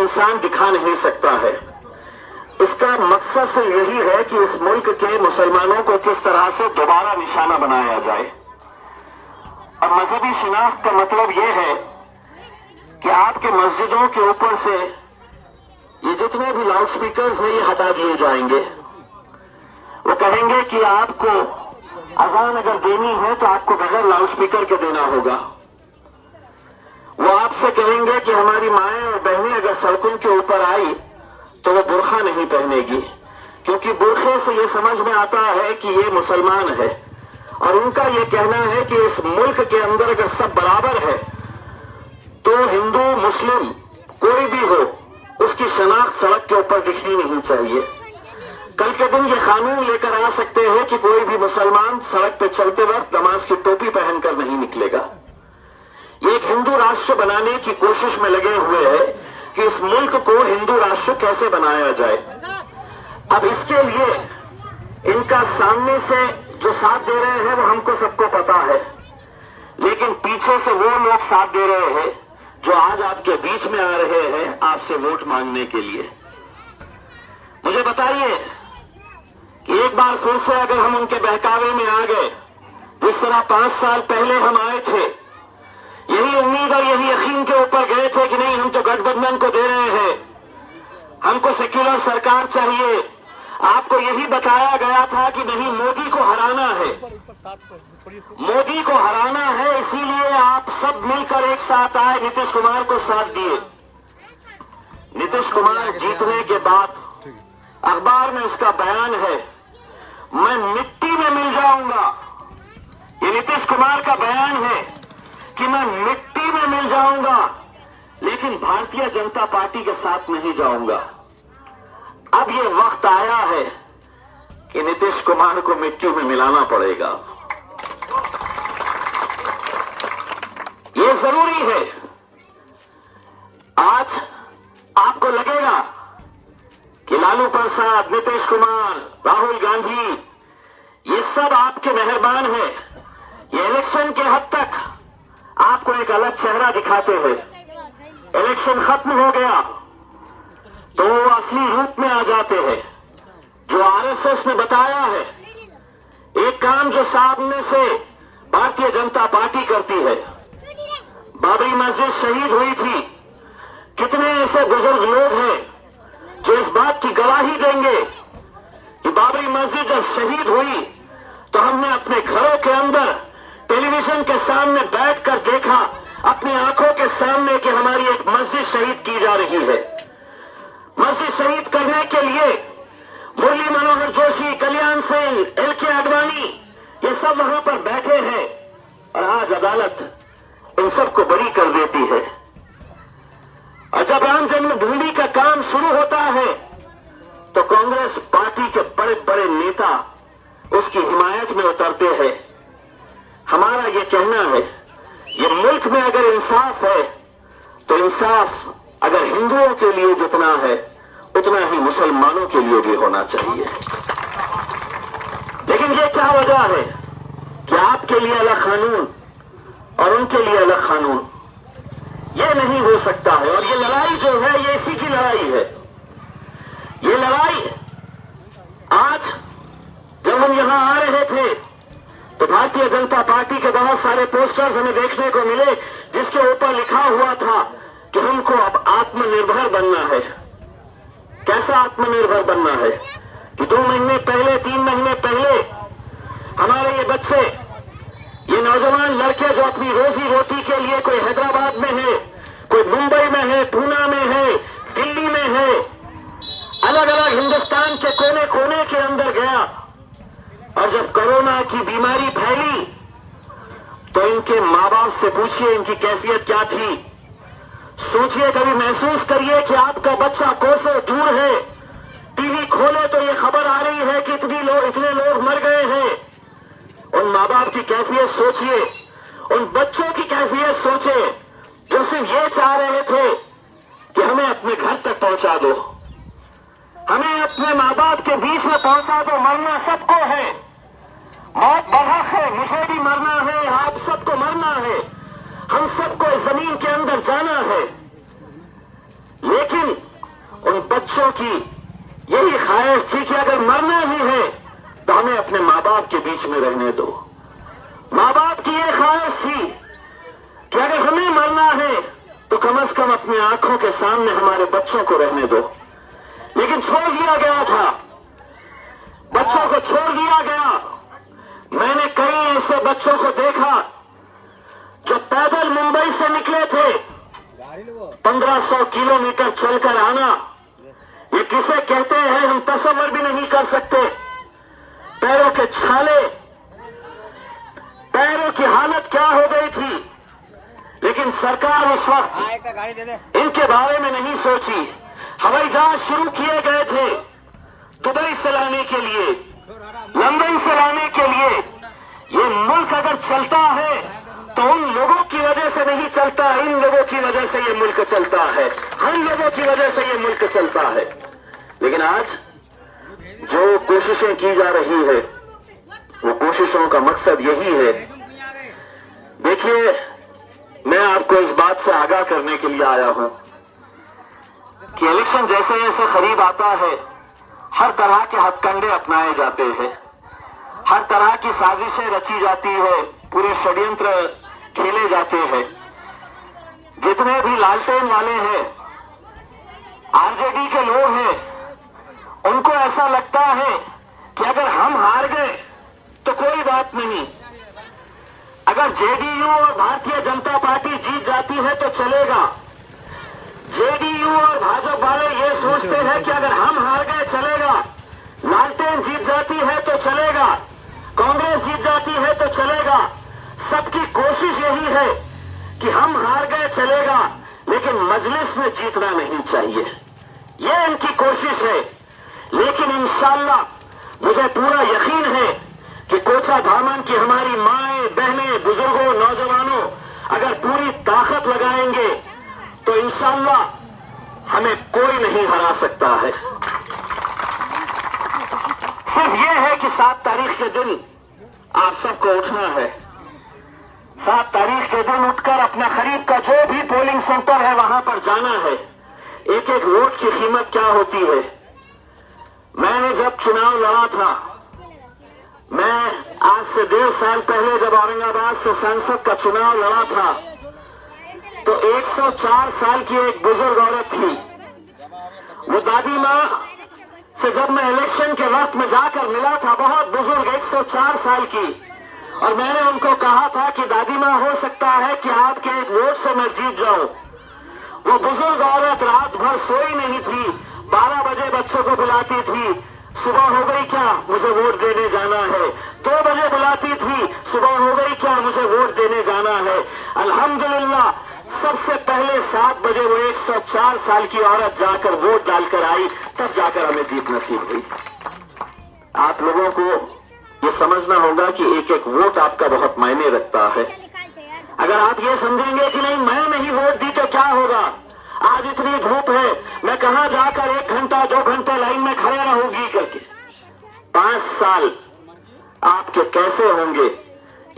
इंसान दिखा नहीं सकता है। इसका मकसद से यही है कि इस मुल्क के मुसलमानों को किस तरह से दोबारा निशाना बनाया जाए। और मजहबी शिनाख्त का मतलब यह है कि आपके मस्जिदों के ऊपर से ये जितने भी लाउड स्पीकर्स हैं ये हटा दिए जाएंगे। वो कहेंगे कि आपको अजान अगर देनी है तो आपको बगैर लाउड स्पीकर के देना होगा। वो आपसे कहेंगे कि हमारी माएं और बहनें अगर सड़कों के ऊपर आई तो वो बुर्खा नहीं पहनेगी, क्योंकि बुर्खे से ये समझ में आता है कि ये मुसलमान है। और उनका ये कहना है कि इस मुल्क के अंदर अगर सब बराबर है तो हिंदू मुस्लिम कोई भी हो उसकी शनाख्त सड़क के ऊपर दिखनी नहीं चाहिए। कल के दिन ये कानून लेकर आ सकते हैं कि कोई भी मुसलमान सड़क पे चलते वक्त नमाज की टोपी पहनकर नहीं निकलेगा। ये एक हिंदू राष्ट्र बनाने की कोशिश में लगे हुए हैं कि इस मुल्क को हिंदू राष्ट्र कैसे बनाया जाए। अब इसके लिए इनका सामने से जो साथ दे रहे हैं वो हमको सबको पता है, लेकिन पीछे से वो लोग साथ दे रहे हैं जो आज आपके बीच में आ रहे हैं आपसे वोट मांगने के लिए। मुझे बताइए कि एक बार फिर से अगर हम उनके बहकावे में आ गए, जिस तरह 5 साल पहले हम आए थे, यही उम्मीद और यही यकीन के ऊपर गए थे कि नहीं हम तो गठबंधन को दे रहे हैं, हमको सेक्युलर सरकार चाहिए। आपको यही बताया गया था कि नहीं मोदी को हराना है, मोदी को हराना है, इसीलिए आप सब मिलकर एक साथ आए, नीतीश कुमार को साथ दिए। नीतीश कुमार जीतने के बाद अखबार में उसका बयान है, मैं मिट्टी में मिल जाऊंगा। ये नीतीश कुमार का बयान है कि मैं मिट्टी में मिल जाऊंगा लेकिन भारतीय जनता पार्टी के साथ नहीं जाऊंगा। अब ये वक्त आया है कि नीतीश कुमार को मिट्टी में मिलाना पड़ेगा। ये जरूरी है। आज आपको लगेगा कि लालू प्रसाद, नीतीश कुमार, राहुल गांधी ये सब आपके मेहरबान हैं। ये इलेक्शन के हद तक आपको एक अलग चेहरा दिखाते हैं। इलेक्शन खत्म हो गया तो वो असली रूप में आ जाते हैं। जो आरएसएस ने बताया है, एक काम जो सामने से भारतीय जनता पार्टी करती है। बाबरी मस्जिद शहीद हुई थी, कितने ऐसे बुजुर्ग लोग हैं जो इस बात की गवाही देंगे कि बाबरी मस्जिद जब शहीद हुई तो हमने अपने घरों के अंदर टेलीविजन के सामने बैठकर देखा, अपनी आंखों के सामने कि हमारी एक मस्जिद शहीद की जा रही है। मस्जिद शहीद करने के लिए मुरली मनोहर जोशी, कल्याण सिंह, एल.के. आडवाणी ये सब वहां पर बैठे हैं और आज अदालत इन सबको बरी कर देती है। और जब राम जन्मभूमि का काम शुरू होता है तो कांग्रेस पार्टी के बड़े बड़े नेता उसकी हिमायत में उतरते हैं। हमारा ये कहना है, ये मुल्क में अगर इंसाफ है तो इंसाफ अगर हिंदुओं के लिए जितना है उतना ही मुसलमानों के लिए भी होना चाहिए। लेकिन ये क्या वजह है कि आपके लिए अलग कानून और उनके लिए अलग कानून? ये नहीं हो सकता है। और ये लड़ाई जो है ये इसी की लड़ाई है। ये लड़ाई आज जब हम यहां आ रहे थे तो भारतीय जनता पार्टी के बहुत सारे पोस्टर्स हमें देखने को मिले जिसके ऊपर लिखा हुआ था कि हमको अब आत्मनिर्भर बनना है। कैसा आत्मनिर्भर बनना है कि 2 महीने पहले, 3 महीने पहले हमारे ये बच्चे, ये नौजवान लड़के जो अपनी रोजी रोटी के लिए कोई हैदराबाद में है, कोई मुंबई में है, पूना में है, दिल्ली में है, अलग अलग हिंदुस्तान के कोने कोने के अंदर गया। और जब कोरोना की बीमारी फैली तो इनके माँ बाप से पूछिए इनकी कैफियत क्या थी। सोचिए, कभी महसूस करिए कि आपका बच्चा कोसों दूर है, टीवी खोले तो ये खबर आ रही है कि इतने लोग मर गए हैं। उन माँ बाप की कैफियत सोचिए, उन बच्चों की कैफियत सोचिए जो सिर्फ ये चाह रहे थे कि हमें अपने घर तक पहुंचा दो, हमें अपने माँ बाप के बीच में पहुंचा दो। मरना सबको है, मौत बरहक है, मुझे भी मरना है, आप सबको मरना है, हम सबको इस जमीन के अंदर जाना है। लेकिन बच्चों की यही ख्वाहिश थी कि अगर मरना ही है तो हमें अपने माँ बाप के बीच में रहने दो। माँ बाप की यह ख्वाहिश थी कि अगर हमें मरना है तो कम से कम अपनी आंखों के सामने हमारे बच्चों को रहने दो। लेकिन छोड़ दिया गया था, बच्चों को छोड़ दिया गया। मैंने कई ऐसे बच्चों को देखा जो पैदल मुंबई से निकले थे, 1500 किलोमीटर चलकर आना, ये किसे कहते हैं हम तसव्वुर भी नहीं कर सकते। पैरों के छाले, पैरों की हालत क्या हो गई थी। लेकिन सरकार उस वक्त इनके बारे में नहीं सोची। हवाई जहाज शुरू किए गए थे दुबई से लाने के लिए, लंदन से लाने के लिए। ये मुल्क अगर चलता है तो उन लोगों की वजह से नहीं चलता, इन लोगों की वजह से ये मुल्क चलता है, हम लोगों की वजह से ये मुल्क चलता है। लेकिन आज जो कोशिशें की जा रही है वो कोशिशों का मकसद यही है। देखिए, मैं आपको इस बात से आगाह करने के लिए आया हूं कि इलेक्शन जैसे जैसे करीब आता है हर तरह के हथकंडे अपनाए जाते हैं, हर तरह की साजिशें रची जाती है, पूरे षड्यंत्र खेले जाते हैं। जितने भी लालटेन वाले हैं, आरजेडी के लोग हैं, उनको ऐसा लगता है कि अगर हम हार गए तो कोई बात नहीं, अगर जेडीयू और भारतीय जनता पार्टी जीत जाती है तो चलेगा। जेडीयू और भाजपा वाले ये सोचते हैं कि अगर हम हार गए चलेगा, लालटेन जीत जाती है तो चलेगा, कांग्रेस जीत जाती है तो चलेगा। सबकी कोशिश यही है कि हम हार गए चलेगा, लेकिन मजलिस में जीतना नहीं चाहिए, ये इनकी कोशिश है। लेकिन इंशाअल्लाह मुझे पूरा यकीन है कि कोचा धामन की हमारी माएं, बहनें, बुजुर्गों, नौजवानों अगर पूरी ताकत लगाएंगे तो इंशाअल्लाह हमें कोई नहीं हरा सकता है। सिर्फ यह है कि 7 तारीख के दिन आप सबको उठना है। 7 तारीख के दिन उठकर अपना करीब का जो भी पोलिंग सेंटर है वहां पर जाना है। एक एक वोट की कीमत क्या होती है। मैंने जब चुनाव लड़ा था, मैं आज से 1.5 साल पहले जब औरंगाबाद से संसद का चुनाव लड़ा था तो 104 साल की एक बुजुर्ग औरत थी। वो दादी माँ से जब मैं इलेक्शन के वक्त में जाकर मिला था, बहुत बुजुर्ग 104 साल की, और मैंने उनको कहा था कि दादी माँ हो सकता है कि आपके एक वोट से मैं जीत जाऊं। वो बुजुर्ग औरत रात भर सोई नहीं थी, 12 बजे बच्चों को बुलाती थी, सुबह हो गई क्या, मुझे वोट देने जाना है। 2 बजे बुलाती थी, सुबह हो गई क्या, मुझे वोट देने जाना है। अल्हम्दुलिल्लाह सबसे पहले 7 बजे वो 104 साल की औरत जाकर वोट डालकर आई, तब जाकर हमें जीत नसीब हुई। आप लोगों को ये समझना होगा कि एक एक वोट आपका बहुत मायने रखता है। अगर आप ये समझेंगे कि नहीं मैं नहीं वोट दी तो क्या होगा, आज इतनी धूप है, मैं कहां जाकर 1 घंटा 2 घंटे लाइन में खड़े रहूंगी करके, 5 साल आपके कैसे होंगे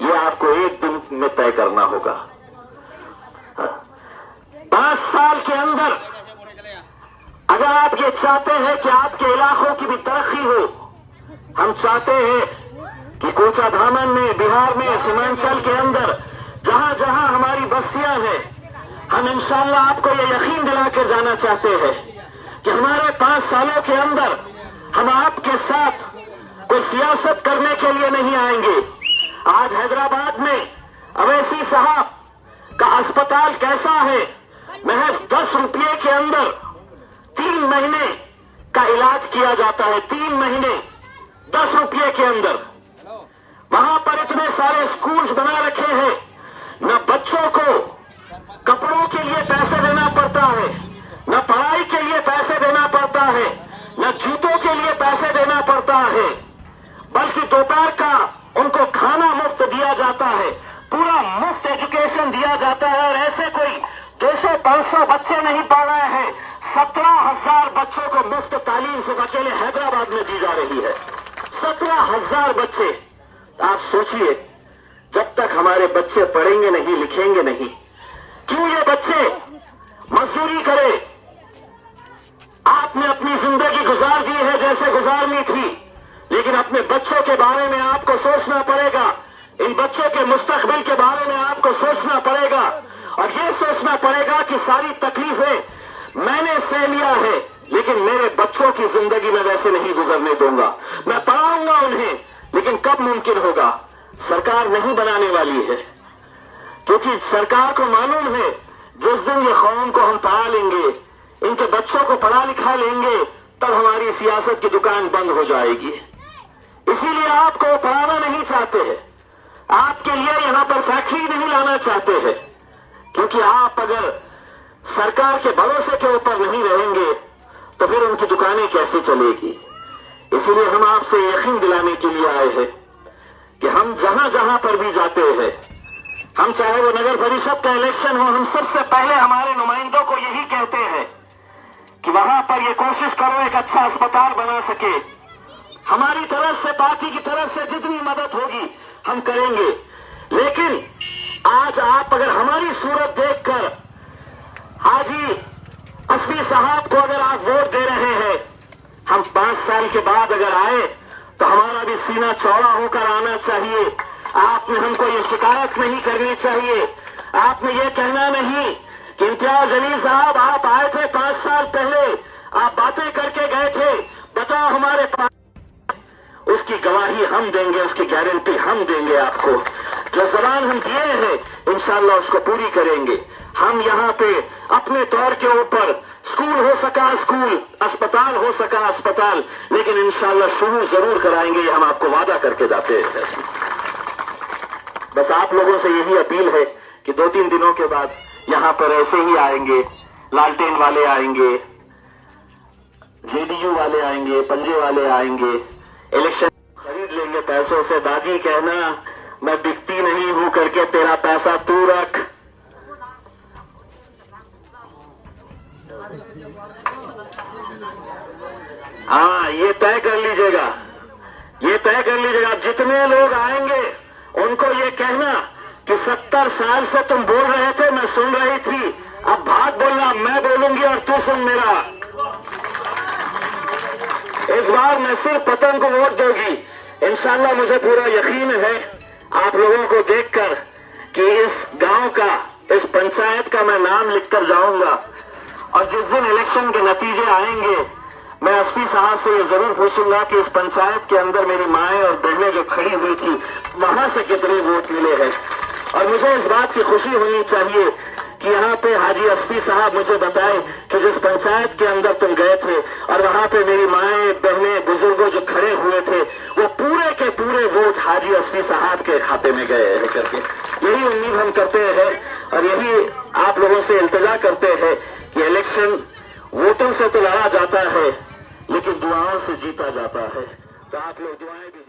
ये आपको एक दिन में तय करना होगा। 5 साल के अंदर अगर आप ये चाहते हैं कि आपके इलाकों की भी तरक्की हो, हम चाहते हैं कि कोचा धामन में, बिहार में, सीमांचल के अंदर जहां जहां हमारी बस्तियां हैं, हम इंशाअल्लाह आपको ये यकीन दिलाकर जाना चाहते हैं कि हमारे 5 सालों के अंदर हम आपके साथ कोई सियासत करने के लिए नहीं आएंगे। आज हैदराबाद में अवैसी साहब का अस्पताल कैसा है, महज 10 रुपये के अंदर 3 महीने का इलाज किया जाता है। 3 महीने 10 रुपये के अंदर। वहां पर इतने सारे स्कूल्स बना रखे हैं, न बच्चों को कपड़ों के लिए पैसे देना पड़ता है, न पढ़ाई के लिए पैसे देना पड़ता है, न जूतों के लिए पैसे देना पड़ता है, बल्कि दोपहर का उनको खाना मुफ्त दिया जाता है, पूरा मुफ्त एजुकेशन दिया जाता है। और ऐसे कोई 200-500 बच्चे नहीं पढ़ रहे हैं, 17,000 बच्चों को मुफ्त तालीम से अकेले हैदराबाद में दी जा रही है। 17,000 बच्चे। आप सोचिए, जब तक हमारे बच्चे पढ़ेंगे नहीं, लिखेंगे नहीं, क्यों ये बच्चे मजदूरी करे। आप आपने अपनी जिंदगी गुजार दी है जैसे गुजारनी थी, लेकिन अपने बच्चों के बारे में आपको सोचना पड़ेगा। इन बच्चों के मुस्तकबिल के बारे में आपको सोचना पड़ेगा और ये सोचना पड़ेगा कि सारी तकलीफें मैंने सह लिया है, लेकिन मेरे बच्चों की जिंदगी में वैसे नहीं गुजरने दूंगा। मैं पढ़ाऊंगा उन्हें, लेकिन कब मुमकिन होगा? सरकार नहीं बनाने वाली है, क्योंकि सरकार को मालूम है जिस दिन ये कौम को हम पढ़ा लेंगे, इनके बच्चों को पढ़ा लिखा लेंगे, तब हमारी सियासत की दुकान बंद हो जाएगी। इसीलिए आपको पढ़ाना नहीं चाहते हैं, आपके लिए यहां पर फैक्ट्री नहीं लाना चाहते हैं, क्योंकि आप अगर सरकार के भरोसे के ऊपर नहीं रहेंगे तो फिर उनकी दुकानें कैसे चलेगी। इसीलिए हम आपसे यकीन दिलाने के लिए आए हैं कि हम जहां जहां पर भी जाते हैं, हम चाहे वो नगर परिषद का इलेक्शन हो, हम सबसे पहले हमारे नुमाइंदों को यही कहते हैं कि वहां पर ये कोशिश करो एक अच्छा अस्पताल बना सके। हमारी तरफ से, पार्टी की तरफ से जितनी मदद होगी हम करेंगे, लेकिन आज आप अगर हमारी सूरत देखकर हाजी असफी साहब को अगर आप वोट दे रहे हैं, हम 5 साल के बाद अगर आए तो हमारा भी सीना चौड़ा होकर आना चाहिए। आपने हमको ये शिकायत नहीं करनी चाहिए, आपने ये कहना नहीं कि इम्तियाज अली साहब आप आए थे 5 साल पहले, आप बातें करके गए थे, बताओ हमारे पास, उसकी गवाही हम देंगे, उसकी गारंटी हम देंगे आपको। जो जबान हम दिए हैं इंशाअल्लाह उसको पूरी करेंगे। हम यहाँ पे अपने तौर के ऊपर स्कूल हो सका स्कूल, अस्पताल हो सका अस्पताल, लेकिन इंशाअल्लाह शुरू जरूर कराएंगे, ये हम आपको वादा करके जाते हैं। बस आप लोगों से यही अपील है कि 2-3 दिनों के बाद यहां पर ऐसे ही आएंगे, लालटेन वाले आएंगे, जेडीयू वाले आएंगे, पंजे वाले आएंगे, इलेक्शन खरीद लेंगे पैसों से। दादी कहना मैं बिकती नहीं हूं करके तेरा पैसा तू रख। हाँ, ये तय कर लीजिएगा, ये तय कर लीजिएगा। जितने लोग आएंगे उनको ये कहना कि 70 साल से तुम बोल रहे थे, मैं सुन रही थी, अब भाग बोलना, मैं बोलूंगी और तू सुन मेरा। इस बार मैं सिर्फ पतन को वोट दूंगी इंशाअल्लाह। मुझे पूरा यकीन है आप लोगों को देखकर कि इस गांव का, इस पंचायत का मैं नाम लिखकर जाऊंगा, और जिस दिन इलेक्शन के नतीजे आएंगे मैं एसपी साहब से ये जरूर पूछूंगा कि इस पंचायत के अंदर मेरी माएं और बहनें जो खड़ी हुई थी वहां से कितने वोट मिले हैं। और मुझे इस बात की खुशी होनी चाहिए कि यहाँ पे हाजी एसपी साहब मुझे बताए कि जिस पंचायत के अंदर तुम गए थे और वहां पे मेरी माएं बहनें बुजुर्गों जो खड़े हुए थे वो पूरे के पूरे वोट हाजी एसपी साहब के खाते में गए हैं करके। यही उम्मीद हम करते हैं और यही आप लोगों से इल्तिजा करते हैं कि इलेक्शन वोटों से तो लड़ा जाता है लेकिन दुआओं से जीता जाता है। तो आप लोग दुआएं भी